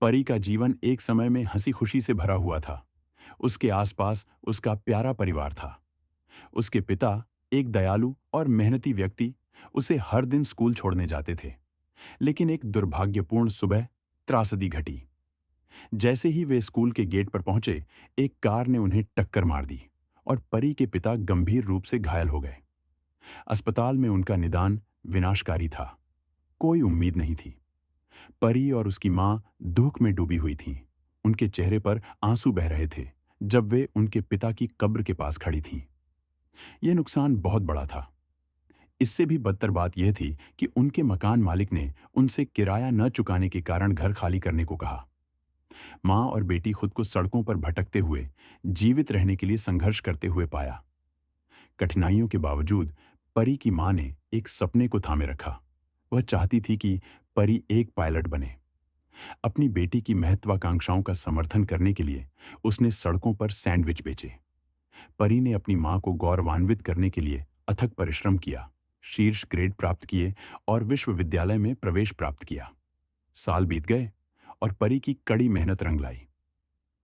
परी का जीवन एक समय में हंसी खुशी से भरा हुआ था। उसके आसपास उसका प्यारा परिवार था। उसके पिता, एक दयालु और मेहनती व्यक्ति, उसे हर दिन स्कूल छोड़ने जाते थे। लेकिन एक दुर्भाग्यपूर्ण सुबह त्रासदी घटी। जैसे ही वे स्कूल के गेट पर पहुंचे, एक कार ने उन्हें टक्कर मार दी और परी के पिता गंभीर रूप से घायल हो गए। अस्पताल में उनका निदान विनाशकारी था। कोई उम्मीद नहीं थी। परी और उसकी मां दुख में डूबी हुई थीं। उनके चेहरे पर आंसू बह रहे थे जब वे उनके पिता की कब्र के पास खड़ी थीं। यह नुकसान बहुत बड़ा था। इससे भी बदतर बात यह थी कि उनके मकान मालिक ने उनसे किराया न चुकाने के कारण घर खाली करने को कहा। मां और बेटी खुद को सड़कों पर भटकते हुए, जीवित रहने के लिए संघर्ष करते हुए पाया। कठिनाइयों के बावजूद परी की मां ने एक सपने को थामे रखा। वह चाहती थी कि परी एक पायलट बने। अपनी बेटी की महत्वाकांक्षाओं का समर्थन करने के लिए उसने सड़कों पर सैंडविच बेचे। परी ने अपनी मां को गौरवान्वित करने के लिए अथक परिश्रम किया, शीर्ष ग्रेड प्राप्त किए और विश्वविद्यालय में प्रवेश प्राप्त किया। साल बीत गए और परी की कड़ी मेहनत रंग लाई।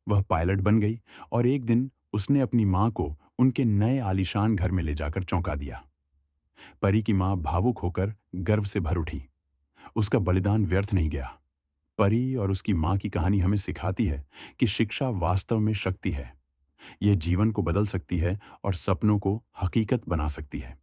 वह पायलट बन गई और एक दिन उसने अपनी मां को उनके नए आलीशान घर में ले जाकर चौंका दिया। परी की मां भावुक होकर गर्व से भर उठी। उसका बलिदान व्यर्थ नहीं गया। परी और उसकी मां की कहानी हमें सिखाती है कि शिक्षा वास्तव में शक्ति है। यह जीवन को बदल सकती है और सपनों को हकीकत बना सकती है।